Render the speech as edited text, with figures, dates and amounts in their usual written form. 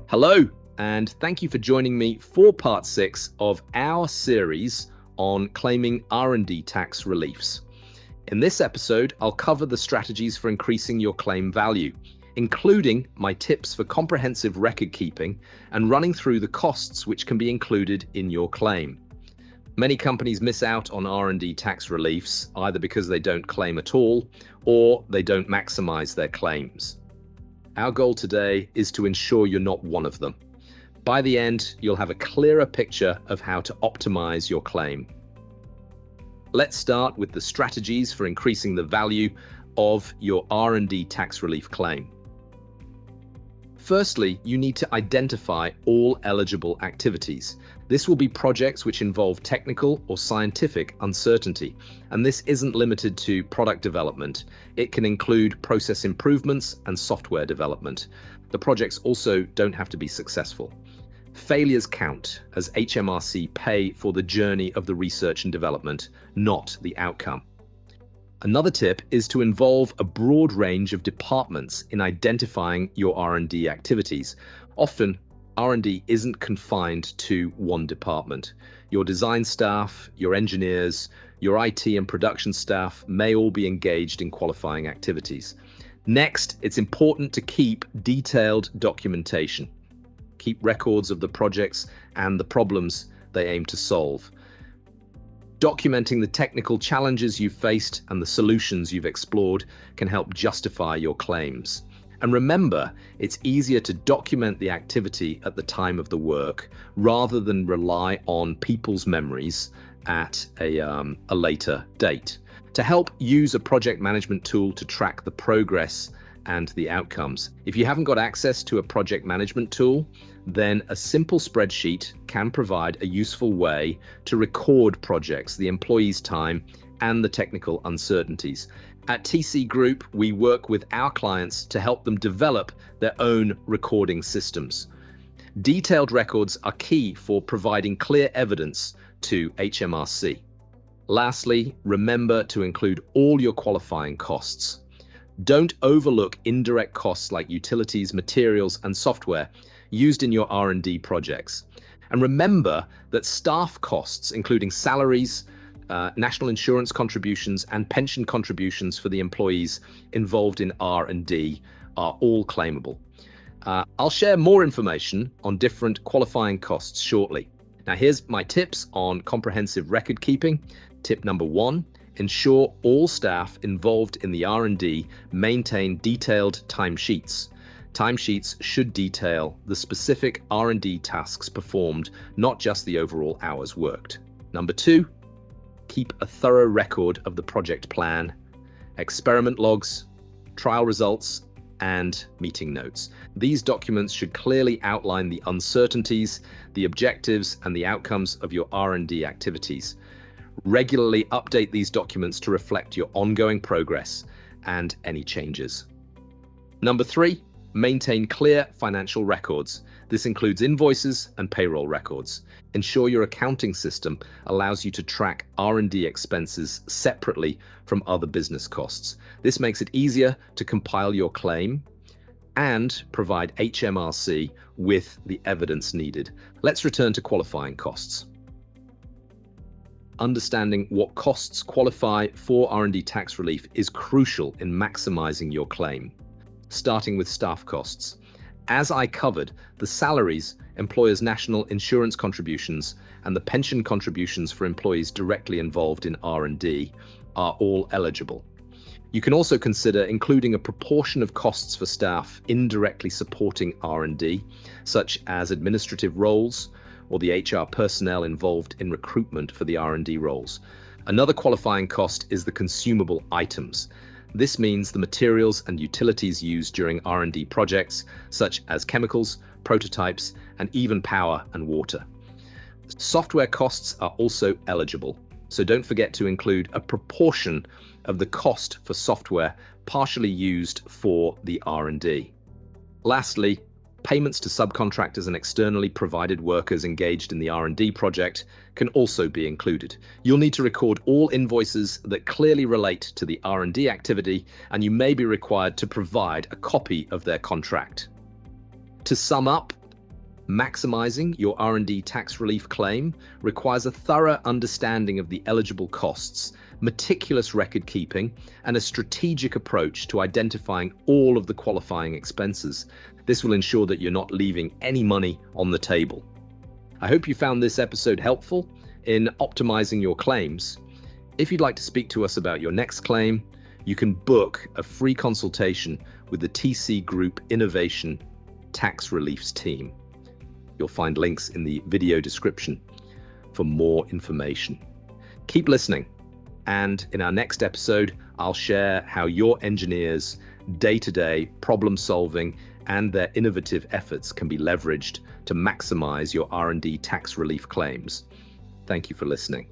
Hello, and thank you for joining me for part 6 of our series on claiming R&D tax reliefs. In this episode, I'll cover the strategies for increasing your claim value, including my tips for comprehensive record keeping and running through the costs which can be included in your claim. Many companies miss out on R&D tax reliefs either because they don't claim at all or they don't maximize their claims. Our goal today is to ensure you're not one of them. By the end, you'll have a clearer picture of how to optimize your claim. Let's start with the strategies for increasing the value of your R&D tax relief claim. Firstly, you need to identify all eligible activities. This will be projects which involve technical or scientific uncertainty, and this isn't limited to product development. It can include process improvements and software development. The projects also don't have to be successful. Failures count, as HMRC pay for the journey of the research and development, not the outcome. Another tip is to involve a broad range of departments in identifying your R&D activities. Often, R&D isn't confined to one department. Your design staff, your engineers, your IT and production staff may all be engaged in qualifying activities. Next, it's important to keep detailed documentation. Keep records of the projects and the problems they aim to solve. Documenting the technical challenges you've faced and the solutions you've explored can help justify your claims. And remember, it's easier to document the activity at the time of the work rather than rely on people's memories at a later date. To help, use a project management tool to track the progress and the outcomes. If you haven't got access to a project management tool, then a simple spreadsheet can provide a useful way to record projects, the employees' time, and the technical uncertainties. At TC Group, we work with our clients to help them develop their own recording systems. Detailed records are key for providing clear evidence to HMRC. Lastly, remember to include all your qualifying costs. Don't overlook indirect costs like utilities, materials, and software used in your R&D projects. And remember that staff costs, including salaries, national insurance contributions, and pension contributions for the employees involved in R&D are all claimable. I'll share more information on different qualifying costs shortly. Now, here's my tips on comprehensive record keeping. Tip number 1. Ensure all staff involved in the R&D maintain detailed timesheets. Timesheets should detail the specific R&D tasks performed, not just the overall hours worked. Number 2, keep a thorough record of the project plan, experiment logs, trial results, and meeting notes. These documents should clearly outline the uncertainties, the objectives, and the outcomes of your R&D activities. Regularly update these documents to reflect your ongoing progress and any changes. Number 3, maintain clear financial records. This includes invoices and payroll records. Ensure your accounting system allows you to track R&D expenses separately from other business costs. This makes it easier to compile your claim and provide HMRC with the evidence needed. Let's return to qualifying costs. Understanding what costs qualify for R&D tax relief is crucial in maximizing your claim. Starting with staff costs. As I covered, the salaries, employers' national insurance contributions, and the pension contributions for employees directly involved in R&D are all eligible. You can also consider including a proportion of costs for staff indirectly supporting R&D, such as administrative roles or the HR personnel involved in recruitment for the R&D roles. Another qualifying cost is the consumable items. This means the materials and utilities used during R&D projects, such as chemicals, prototypes, and even power and water. Software costs are also eligible, so don't forget to include a proportion of the cost for software partially used for the R&D. Lastly, payments to subcontractors and externally provided workers engaged in the R&D project can also be included. You'll need to record all invoices that clearly relate to the R&D activity, and you may be required to provide a copy of their contract. To sum up, Maximizing your R&D tax relief claim requires a thorough understanding of the eligible costs, meticulous record keeping, and a strategic approach to identifying all of the qualifying expenses. This will ensure that you're not leaving any money on the table. I hope you found this episode helpful in optimizing your claims. If you'd like to speak to us about your next claim, you can book a free consultation with the TC Group Innovation Tax Reliefs team. You'll find links in the video description for more information. Keep listening, and in our next episode, I'll share how your engineers' day-to-day problem solving and their innovative efforts can be leveraged to maximize your R&D tax relief claims. Thank you for listening.